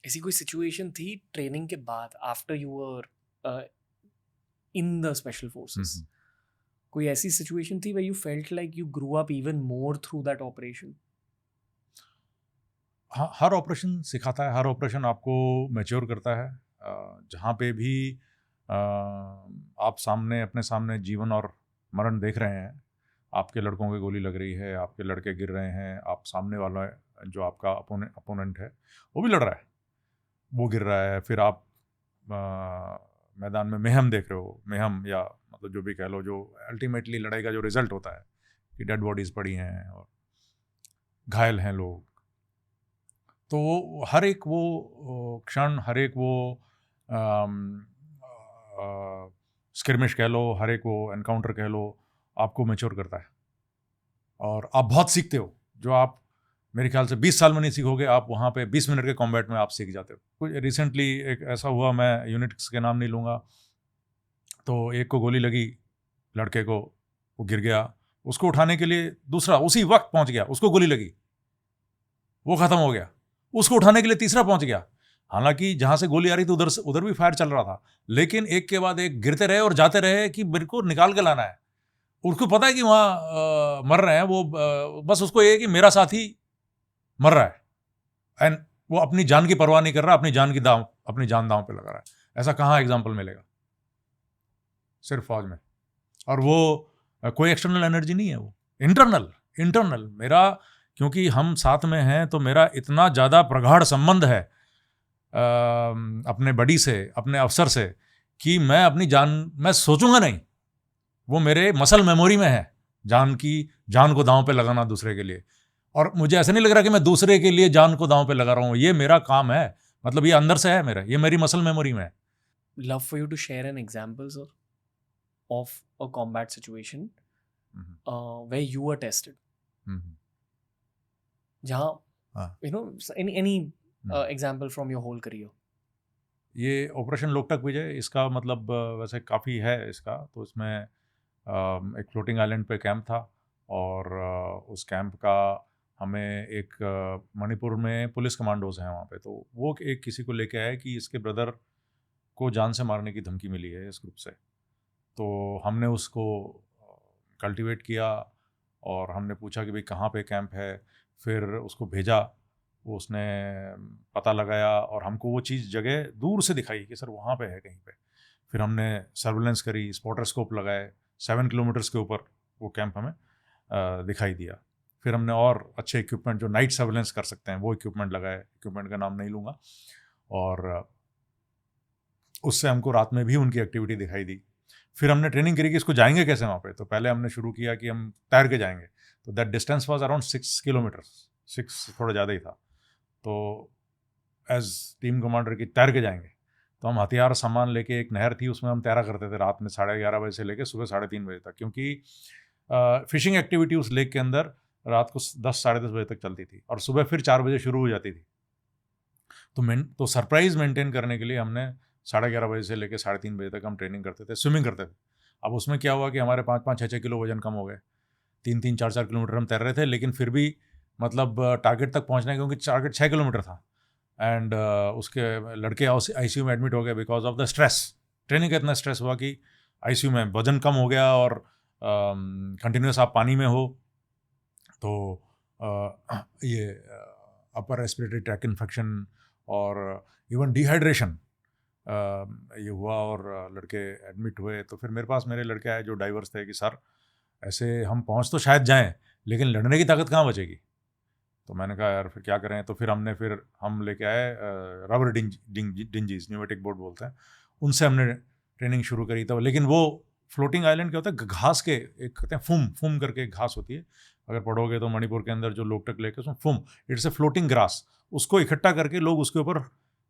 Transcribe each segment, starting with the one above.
ऐसी कोई सिचुएशन थी ट्रेनिंग के बाद, after you were in the special forces, कोई ऐसी सिचुएशन थी where you felt like you grew up even more through that operation? हाँ, हर ऑपरेशन सिखाता है, हर ऑपरेशन आपको मैच्योर करता है। जहाँ पे भी आप अपने सामने जीवन और मरण देख रहे हैं, आपके लड़कों की गोली लग रही है, आपके लड़के गिर रहे हैं, आप सामने वाला जो आपका अपोनेंट है वो भी लड़ रहा है, वो गिर रहा है, फिर आप मैदान में मेहम देख रहे हो, मेहम या मतलब जो भी कह लो, जो अल्टीमेटली लड़ाई का जो रिजल्ट होता है कि डेड बॉडीज़ पड़ी हैं और घायल हैं लोग। तो हर एक वो क्षण, हर एक वो स्किरमिश कह लो, हर एक वो एनकाउंटर कह लो, आपको मैच्योर करता है और आप बहुत सीखते हो। जो आप मेरे ख्याल से 20 साल में नहीं सीखोगे, आप वहाँ पे 20 मिनट के कॉम्बैट में आप सीख जाते हो। कुछ रिसेंटली एक ऐसा हुआ, मैं यूनिट्स के नाम नहीं लूँगा, तो एक को गोली लगी, लड़के को, वो गिर गया, उसको उठाने के लिए दूसरा उसी वक्त पहुँच गया, उसको गोली लगी, वो ख़त्म हो गया, उसको उठाने के लिए तीसरा पहुँच गया। हालांकि जहाँ से गोली आ रही थी उधर भी फायर चल रहा था, लेकिन एक के बाद एक गिरते रहे और जाते रहे कि मेरे को निकाल के लाना है। उसको पता है कि वहाँ मर रहे हैं, वो बस उसको ये है कि मेरा साथी मर रहा है, एंड वो अपनी जान की परवाह नहीं कर रहा, अपनी जान दांव पे लगा रहा है। ऐसा कहाँ एग्जाम्पल मिलेगा सिर्फ फौज में। और वो कोई एक्सटर्नल एनर्जी नहीं है, वो इंटरनल मेरा, क्योंकि हम साथ में हैं तो मेरा इतना ज़्यादा प्रगाढ़ संबंध है अपने बड़ी से, अपने अफसर से, कि मैं सोचूंगा नहीं, वो मेरे मसल मेमोरी में है, जान को दांव पे लगाना दूसरे के लिए। और मुझे ऐसा नहीं लग रहा कि मैं दूसरे के लिए जान को दांव पे लगा रहा हूँ, ये मेरा काम है, मतलब ये अंदर से है मेरा, ये मेरी मसल मेमोरी में है। Love for you to share an example, sir, of a combat situation where you were tested. जहाँ you know any example from your whole career. ये ऑपरेशन लोकटक विजय, इसका मतलब वैसे काफ़ी है इसका। तो इसमें एक फ्लोटिंग आइलैंड पे कैंप था, और उस कैंप का हमें एक मणिपुर में पुलिस कमांडोज हैं वहाँ पे, तो वो एक किसी को लेके आए कि इसके ब्रदर को जान से मारने की धमकी मिली है इस ग्रुप से। तो हमने उसको कल्टीवेट किया और हमने पूछा कि भाई कहाँ पे कैंप है, फिर उसको भेजा, वो उसने पता लगाया और हमको वो चीज़ जगह दूर से दिखाई कि सर वहाँ पे है कहीं पे। फिर हमने सर्वेलेंस करी, स्पॉटर स्कोप लगाए, 7 किलोमीटर्स के ऊपर वो कैंप हमें दिखाई दिया। फिर हमने और अच्छे इक्विपमेंट जो नाइट सर्वेलेंस कर सकते हैं वो इक्विपमेंट लगाए, इक्विपमेंट का नाम नहीं लूँगा, और उससे हमको रात में भी उनकी एक्टिविटी दिखाई दी। फिर हमने ट्रेनिंग करी कि इसको जाएंगे कैसे वहाँ पे। तो पहले हमने शुरू किया कि हम तैर के जाएंगे, तो that distance was around 6 kilometres, 6 थोड़ा ज़्यादा ही था। तो एज टीम कमांडर की तैर के जाएंगे, तो हम हथियार सामान लेके, एक नहर थी उसमें हम तैरा करते थे रात में 11:30 बजे से लेके सुबह 3:30 बजे तक, क्योंकि फिशिंग एक्टिविटी उस लेक के अंदर रात को 10 साढ़े 10 बजे तक चलती थी और सुबह फिर 4 बजे शुरू हो जाती थी। तो सरप्राइज मेंटेन करने के लिए हमने 11:30 बजे से लेकर 3:30 बजे तक हम ट्रेनिंग करते थे, स्विमिंग करते थे। अब उसमें क्या हुआ कि हमारे 5-5, 6-6 किलो वजन कम हो गए, 3-3, 4-4 किलोमीटर हम तैर रहे थे, लेकिन फिर भी मतलब टारगेट तक पहुंचना है, क्योंकि टारगेट 6 किलोमीटर था। एंड उसके लड़के ICU में एडमिट हो गए because of the stress. Training का इतना स्ट्रेस हुआ कि ICU में वजन कम हो गया, और कंटिन्यूस आप पानी में हो तो ये अपर रेस्पिरेटरी ट्रैक इन्फेक्शन और इवन डिहाइड्रेशन ये हुआ, और लड़के एडमिट हुए। तो फिर मेरे पास मेरे लड़के आए जो डाइवर्स थे कि सर ऐसे हम पहुंच तो शायद जाएं, लेकिन लड़ने की ताकत कहाँ बचेगी। तो मैंने कहा यार फिर क्या करें। तो फिर हम लेके आए रबर डिंजीज, न्यूमेटिक बोट बोलते हैं, उनसे हमने ट्रेनिंग शुरू करी। तो लेकिन वो फ्लोटिंग आइलैंड क्या होता है, घास के एक कहते हैं फूम करके एक घास होती है, अगर पढ़ोगे तो मणिपुर के अंदर जो लोकटक लेके उसमें फूम, इट्स ए फ्लोटिंग ग्रास, उसको इकट्ठा करके लोग उसके ऊपर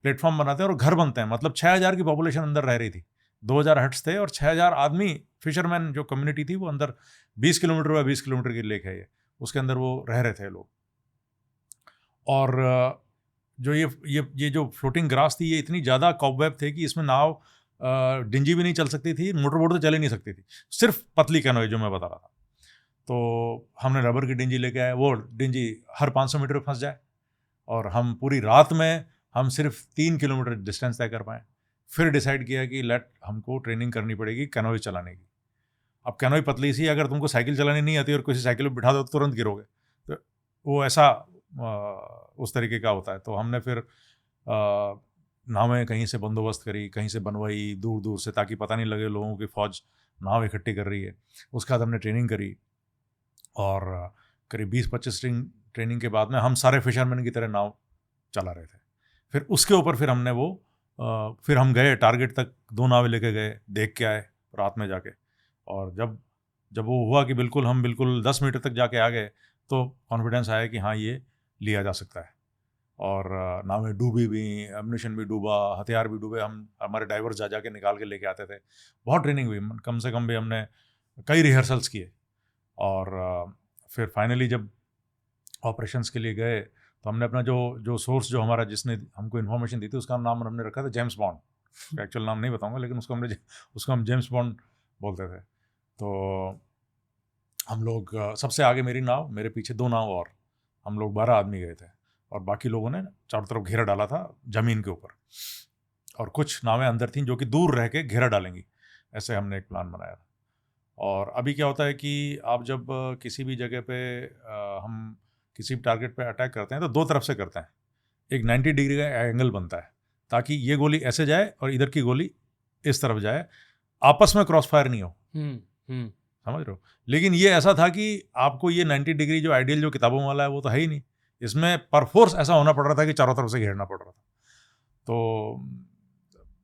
प्लेटफॉर्म बनाते हैं और घर बनते हैं। मतलब 6,000 की पॉपुलेशन अंदर रह रही थी, 2,000 हट्स थे और 6,000 आदमी, फिशरमैन जो कम्युनिटी थी वो अंदर 20 किलोमीटर या 20 किलोमीटर की लेक है ये, उसके अंदर वो रह रहे थे लोग। और जो ये जो फ्लोटिंग ग्रास थी, ये इतनी ज़्यादा कॉबवेब थे कि इसमें नाव डिंजी भी नहीं चल सकती थी, मोटर बोट तो चल ही नहीं सकती थी, सिर्फ पतली कैनोई जो मैं बता रहा था। तो हमने रबर की डिंजी लेके आए, वो डिंजी हर 500 मीटर फंस जाए, और हम पूरी रात में हम सिर्फ 3 किलोमीटर डिस्टेंस तय कर पाए। फिर डिसाइड किया कि हमको ट्रेनिंग करनी पड़ेगी कैनोई चलाने की। अब कैनोई पतली सी, अगर तुमको साइकिल चलानी नहीं आती और किसी साइकिल पर बिठा दो तो तुरंत गिरोगे, तो वो ऐसा उस तरीके का होता है। तो हमने फिर नावें कहीं से बंदोबस्त करी, कहीं से बनवाई दूर दूर से, ताकि पता नहीं लगे लोगों की फ़ौज नाव इकट्ठी कर रही है। उसके बाद हमने ट्रेनिंग करी और करीब 20-25 ट्रेनिंग के बाद में हम सारे फिशरमैन की तरह नाव चला रहे थे। फिर उसके ऊपर फिर हमने फिर हम गए टारगेट तक, 2 नावें लेके गए, देख के आए रात में जाके। और जब वो हुआ कि हम बिल्कुल 10 मीटर तक जाके आ गए, तो कॉन्फिडेंस आया कि हाँ, ये लिया जा सकता है। और नावें डूबी भी, एम्यूनिशन भी डूबा, हथियार भी डूबे, हमारे डाइवर्स जा के निकाल के लेके आते थे। बहुत ट्रेनिंग हुई, कम से कम भी हमने कई रिहर्सल्स किए। और फिर फाइनली जब ऑपरेशंस के लिए गए, तो हमने अपना जो सोर्स, जो हमारा जिसने हमको इन्फॉर्मेशन दी थी, उसका नाम हमने रखा था जेम्स बॉन्ड। एक्चुअल नाम नहीं बताऊंगा, लेकिन उसको हम जेम्स बॉन्ड बोलते थे। तो हम लोग सबसे आगे मेरी नाव, मेरे पीछे 2 नाव और हम लोग 12 आदमी गए थे। और बाकी लोगों ने चारों तरफ घेरा डाला था ज़मीन के ऊपर, और कुछ नावें अंदर थीं जो कि दूर रह के घेरा डालेंगी। ऐसे हमने एक प्लान बनाया था। और अभी क्या होता है कि आप जब किसी भी जगह पे हम किसी भी टारगेट पे अटैक करते हैं, तो 2 तरफ से करते हैं। एक 90 डिग्री का एंगल बनता है, ताकि ये गोली ऐसे जाए और इधर की गोली इस तरफ जाए, आपस में क्रॉस फायर नहीं हो। समझ रहे हो? लेकिन ये ऐसा था कि आपको ये 90 डिग्री जो आइडियल जो किताबों वाला है, वो तो है ही नहीं। इसमें परफोर्स ऐसा होना पड़ रहा था कि चारों तरफ से घेरना पड़ रहा था। तो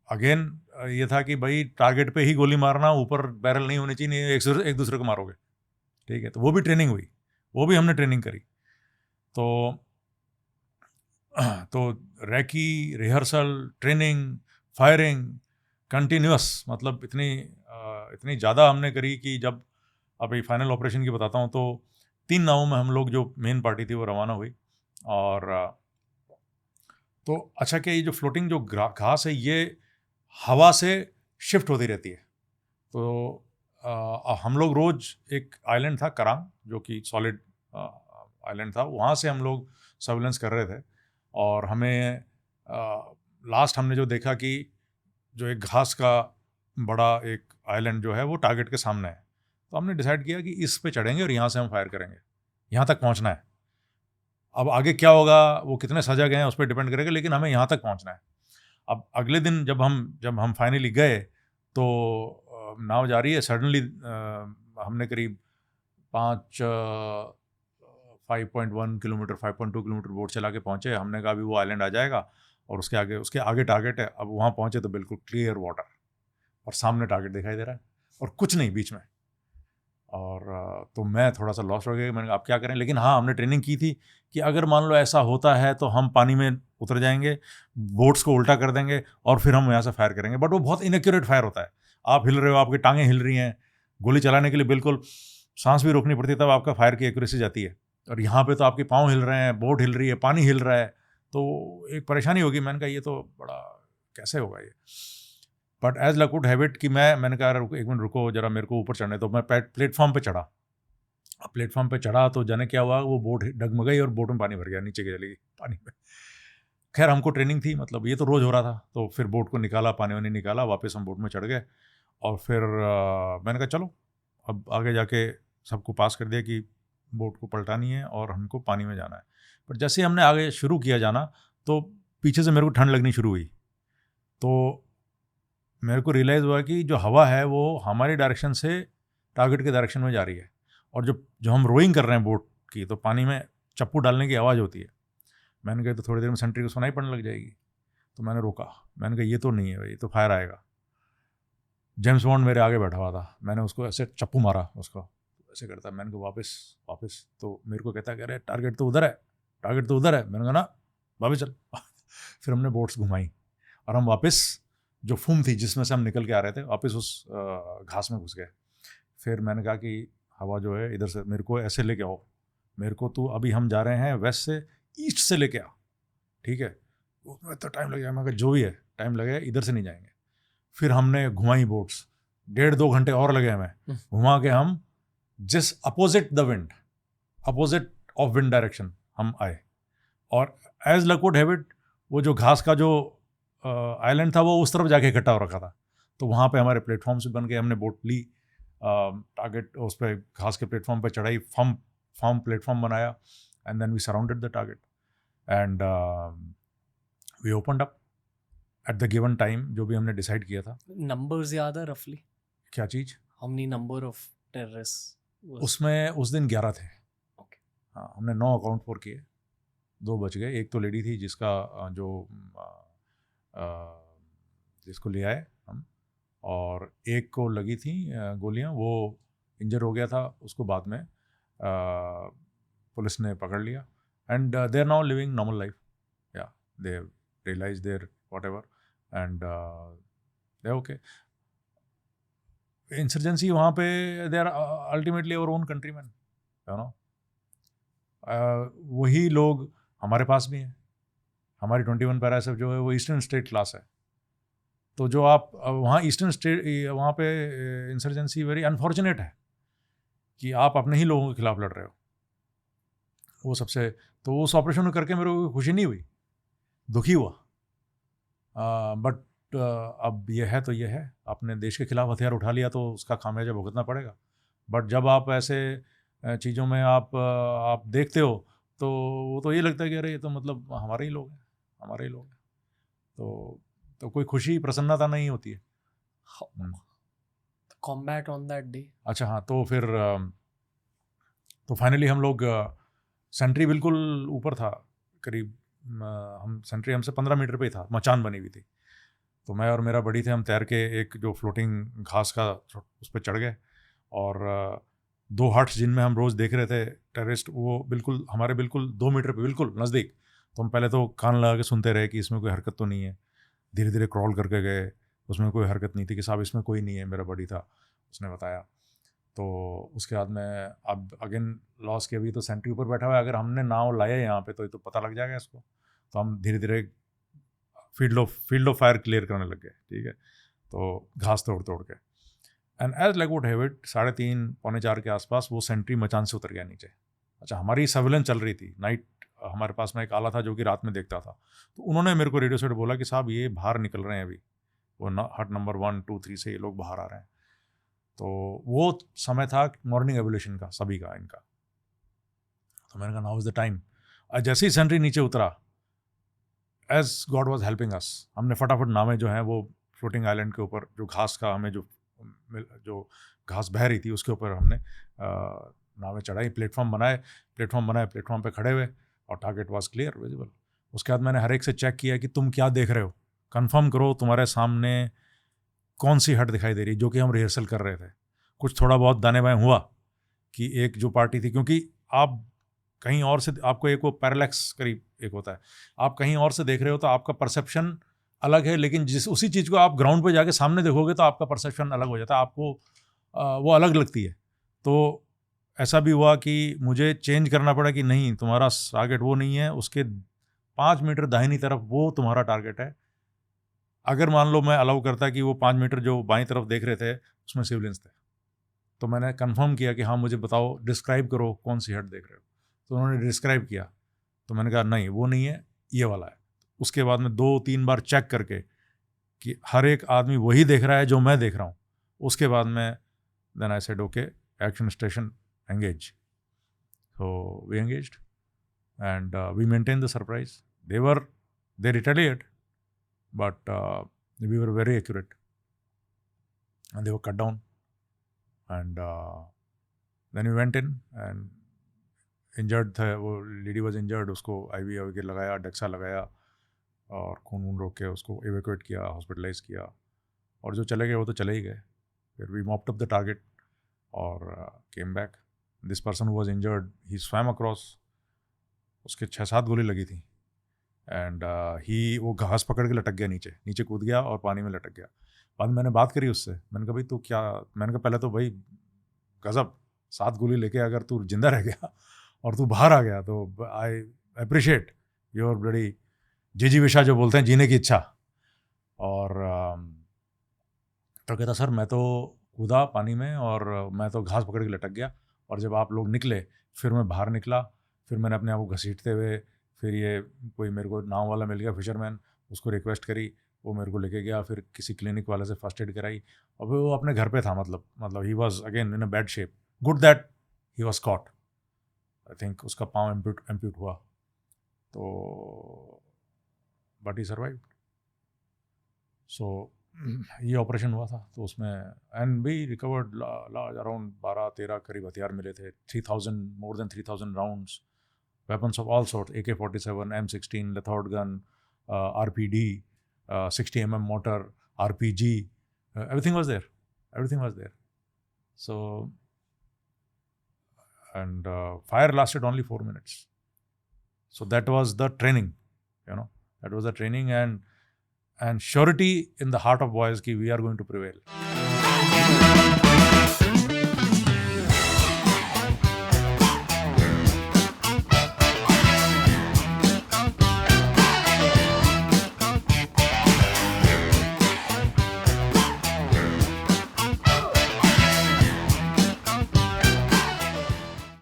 अगेन ये था कि भाई टारगेट पे ही गोली मारना, ऊपर बैरल नहीं होनी चाहिए, एक दूसरे को मारोगे। ठीक है, तो वो भी ट्रेनिंग हुई, वो भी हमने ट्रेनिंग करी। तो recce, rehearsal, training, firing continuous, मतलब इतनी ज़्यादा हमने करी कि जब अभी फाइनल ऑपरेशन की बताता हूँ, तो 3 नावों में हम लोग, जो मेन पार्टी थी, वो रवाना हुई। और तो अच्छा, कि ये जो फ्लोटिंग जो घास है, ये हवा से शिफ्ट होती रहती है। तो हम लोग रोज़, एक आइलैंड था करांग, जो कि सॉलिड आइलैंड था, वहाँ से हम लोग सर्विलेंस कर रहे थे। और हमें लास्ट हमने जो देखा कि जो एक घास का बड़ा एक आइलैंड जो है, वो टारगेट के सामने है। तो हमने डिसाइड किया कि इस पे चढ़ेंगे और यहाँ से हम फायर करेंगे, यहाँ तक पहुँचना है। अब आगे क्या होगा, वो कितने सजग हैं, उस पर डिपेंड करेगा, लेकिन हमें यहाँ तक पहुँचना है। अब अगले दिन जब हम फाइनली गए, तो नाव जा रही है, सडनली हमने करीब 5.1 किलोमीटर, 5.2 किलोमीटर बोट चला के पहुँचे। हमने कहा अभी वो आइलैंड आ जाएगा और उसके आगे टारगेट है। अब वहाँ पहुँचे तो बिल्कुल क्लियर वाटर, और सामने टारगेट दिखाई दे रहा है और कुछ नहीं बीच में। और तो मैं थोड़ा सा लॉस हो गया, मैंने कहा आप क्या करें। लेकिन हाँ, हमने ट्रेनिंग की थी कि अगर मान लो ऐसा होता है तो हम पानी में उतर जाएंगे, बोट्स को उल्टा कर देंगे और फिर हम यहाँ से फायर करेंगे। बट वो बहुत इनएक्यूरेट फायर होता है। आप हिल रहे हो, आपकी टांगें हिल रही हैं, गोली चलाने के लिए बिल्कुल सांस भी रोकनी पड़ती है, तब आपका फायर की एक्यूरेसी जाती है। और यहाँ पे तो आपके पाँव हिल रहे हैं, बोट हिल रही है, पानी हिल रहा है, तो एक परेशानी होगी। मैंने कहा ये तो बड़ा कैसे होगा ये। But as luck would have it कि मैंने कहा एक मिनट रुको जरा, मेरे को ऊपर चढ़ने। तो मैं प्लेटफॉर्म पे चढ़ा। अब प्लेटफॉर्म पे चढ़ा तो जाने क्या हुआ, वो बोट डगमगाई और बोट में पानी भर गया, नीचे की चली गई पानी में। खैर हमको ट्रेनिंग थी, मतलब ये तो रोज़ हो रहा था। तो फिर बोट को निकाला, पानी वानी निकाला, वापस हम बोट में चढ़ गए। और फिर मैंने कहा चलो अब आगे जाके सबको पास कर दिया कि बोट को पलटानी है और हमको पानी में जाना है। पर जैसे हमने आगे शुरू किया जाना, तो पीछे से मेरे को ठंड लगनी शुरू हुई। तो मेरे को रियलाइज़ हुआ कि जो हवा है वो हमारी डायरेक्शन से टारगेट के डायरेक्शन में जा रही है, और जो हम रोइंग कर रहे हैं बोट की, तो पानी में चप्पू डालने की आवाज़ होती है। मैंने कहा तो थोड़ी देर में सेंट्री को सुनाई पड़ने लग जाएगी। तो मैंने रोका, मैंने कहा ये तो नहीं है भाई, तो फायर आएगा। जेम्स बॉन्ड मेरे आगे बैठा हुआ था, मैंने उसको ऐसे चप्पू मारा, उसको ऐसे करता। मैंने कहा वापस। तो मेरे को कहता है, अरे टारगेट तो उधर है। मैंने कहा ना वापस चल। फिर हमने बोट्स घुमाई और हम वापस, जो फूम थी जिसमें से हम निकल के आ रहे थे, वापस उस घास में घुस गए। फिर मैंने कहा कि हवा जो है इधर से मेरे को ऐसे लेके आओ, मेरे को तू अभी हम जा रहे हैं वेस्ट से ईस्ट से लेके आ, ठीक है। उसमें तो टाइम लगेगा। मैं कहा जो भी है टाइम लगेगा, इधर से नहीं जाएंगे। फिर हमने घुमाई बोट्स, 1.5-2 घंटे और लगे हमें घुमा के। हम जिस अपोजिट ऑफ विंड डायरेक्शन हम आए, और as luck would have it वो जो घास का जो आइलैंड था वो उस तरफ जाके इकट्ठा हो रखा था। तो वहाँ पे हमारे प्लेटफॉर्म्स बन गए, हमने बोट ली, टारगेट उस पर घास के प्लेटफॉर्म पे चढ़ाई, फर्म प्लेटफॉर्म बनाया, and then we surrounded the target and we opened up at the given time जो भी हमने डिसाइड किया था। Numbers याद है रफली? क्या चीज़? How many number of terrorists was? उसमें उस दिन 11 थे। Okay. हाँ, हमने 9 अकाउंट फॉर किए, 2 बच गए। एक तो लेडी थी जिसका जिसको ले आए हम, और एक को लगी थी गोलियां, वो इंजर हो गया था, उसको बाद में पुलिस ने पकड़ लिया, and they are now living normal life, या they realise their whatever and they okay. Insurgency वहाँ पे they are ultimately our own countryman, you know. वही लोग हमारे पास भी हैं। हमारी 21 पैरा एसएफ जो है वो ईस्टर्न स्टेट क्लास है। तो जो आप वहाँ ईस्टर्न स्टेट, वहाँ पे इंसर्जेंसी वेरी अनफॉर्चुनेट है कि आप अपने ही लोगों के खिलाफ लड़ रहे हो। वो सबसे, तो उस ऑपरेशन को करके मेरे को खुशी नहीं हुई, दुखी हुआ, बट अब ये है तो ये है, अपने देश के खिलाफ हथियार उठा लिया तो उसका खामियाजा भुगतना पड़ेगा। बट जब आप ऐसे चीज़ों में आप देखते हो तो वो तो ये लगता है कि अरे ये तो मतलब हमारे ही लोग हैं, हमारे ही लोग हैं, तो कोई खुशी प्रसन्नता नहीं होती है। Combat on that day. अच्छा हाँ, तो फिर तो फाइनली हम लोग, सेंट्री बिल्कुल ऊपर था, करीब हम सेंट्री हमसे 15 मीटर पे ही था, मचान बनी हुई थी। तो मैं और मेरा बड़ी थे, हम तैर के एक जो फ्लोटिंग घास का उस पर चढ़ गए, और 2 हट्स जिनमें हम रोज़ देख रहे थे टेररिस्ट, वो बिल्कुल हमारे बिल्कुल 2 मीटर पे बिल्कुल नज़दीक। तो हम पहले तो कान लगा के सुनते रहे कि इसमें कोई हरकत तो नहीं है। धीरे धीरे क्रॉल करके गए, उसमें कोई हरकत नहीं थी कि साहब इसमें कोई नहीं है, मेरा बड़ी था, उसने बताया। तो उसके बाद में अब अगेन लॉस के, अभी तो सेंट्री ऊपर बैठा हुआ है, अगर हमने नाव लाया यहाँ पे तो ये तो पता लग जाएगा इसको। तो हम धीरे धीरे फील्ड ऑफ फायर क्लियर करने लग गए, ठीक है, तो घास तोड़ के, and as like would have it 3:30 पौने 4 के आसपास वो सेंट्री मचान से उतर गया नीचे। अच्छा, हमारी सर्विलेंस चल रही थी नाइट, हमारे पास में एक आला था जो कि रात में देखता था। तो उन्होंने मेरे को रेडियो से बोला कि साहब ये बाहर निकल रहे हैं अभी, वो हट नंबर 1, 2, 3 से ये लोग बाहर आ रहे हैं। तो वो समय था मॉर्निंग एवोल्यूशन का, सभी का, इनका। तो मैंने कहा नाउ इज़ द टाइम। जैसे ही सेंट्री नीचे उतरा, as God was helping us, हमने फटाफट नावें जो हैं वो फ्लोटिंग आइलैंड के ऊपर, जो घास का हमें जो घास बह रही थी उसके ऊपर हमने नावें चढ़ाई, प्लेटफॉर्म बनाए, प्लेटफॉर्म पे खड़े हुए, और टारगेट वाज क्लियर विजिबल। उसके बाद मैंने हर एक से चेक किया कि तुम क्या देख रहे हो, कंफर्म करो तुम्हारे सामने कौन सी हट दिखाई दे रही, जो कि हम रिहर्सल कर रहे थे। कुछ थोड़ा बहुत दाने बाएं हुआ कि एक जो पार्टी थी, क्योंकि आप कहीं और से, आपको एक वो पैरालैक्स करीब एक होता है, आप कहीं और से देख रहे हो तो आपका परसेप्शन अलग है, लेकिन उसी चीज़ को आप ग्राउंड पे जाके सामने देखोगे तो आपका परसेप्शन अलग हो जाता है, आपको वो अलग लगती है। तो ऐसा भी हुआ कि मुझे चेंज करना पड़ा कि नहीं, तुम्हारा टारगेट वो नहीं है, उसके 5 मीटर दाहिनी तरफ वो तुम्हारा टारगेट है। अगर मान लो मैं अलाउ करता कि वो 5 मीटर जो बाईं तरफ देख रहे थे उसमें सिविलियंस थे, तो मैंने कंफर्म किया कि हाँ मुझे बताओ, डिस्क्राइब करो कौन सी हट देख रहे हो। तो उन्होंने डिस्क्राइब किया, तो मैंने कहा नहीं वो नहीं है, ये वाला है। उसके बाद में 2-3 बार चेक करके कि हर एक आदमी वही देख रहा है जो मैं देख रहा हूँ, उसके बाद में then I said okay, action station engage. So we engaged, and we maintained the surprise. They retaliated, but we were very accurate, and they were cut down. And then we went in, and injured था वो lady was injured, उसको IV लगाया, DEXA लगाया, और खून रोक के उसको evacuate किया, hospitalize किया, और जो चले गए वो तो चले ही गए। फिर we mopped up the target और came back. This person who was injured, he swam across, उसके 6-7 गोली लगी थी, एंड वो घास पकड़ के लटक गया, नीचे कूद गया और पानी में लटक गया। बाद में मैंने बात करी उससे, मैंने कहा भाई तू क्या, मैंने कहा पहले तो भाई गजब, 7 गोली लेके अगर तू जिंदा रह गया और तू बाहर आ गया, तो आई अप्रिशिएट योर बड़ी जीजी विशा जो बोलते हैं, जीने की इच्छा। और तो कहता सर मैं तो कूदा पानी में और मैं तो घास पकड़ के लटक गया, और जब आप लोग निकले फिर मैं बाहर निकला, फिर मैंने अपने आप को घसीटते हुए फिर ये कोई मेरे को नाव वाला मिल गया, फिशरमैन, उसको रिक्वेस्ट करी, वो मेरे को लेके गया, फिर किसी क्लिनिक वाले से फर्स्ट एड कराई, और फिर वो अपने घर पे था, मतलब he was again in a bad shape. Good that he was caught. I think उसका पाँव एम्प्यूट हुआ, तो बट ही सर्वाइव्ड. सो ये ऑपरेशन हुआ था, तो उसमें and we recovered large around 12-13 करीब हथियार मिले थे, 3000 more than 3000 rounds, weapons of all sorts, AK-47, M16, Lethord gun, RPD, 60 mm mortar, RPG, everything was there. So, and fire lasted only 4 minutes. So that was the training, and surety in the heart of boys ki we are going to prevail.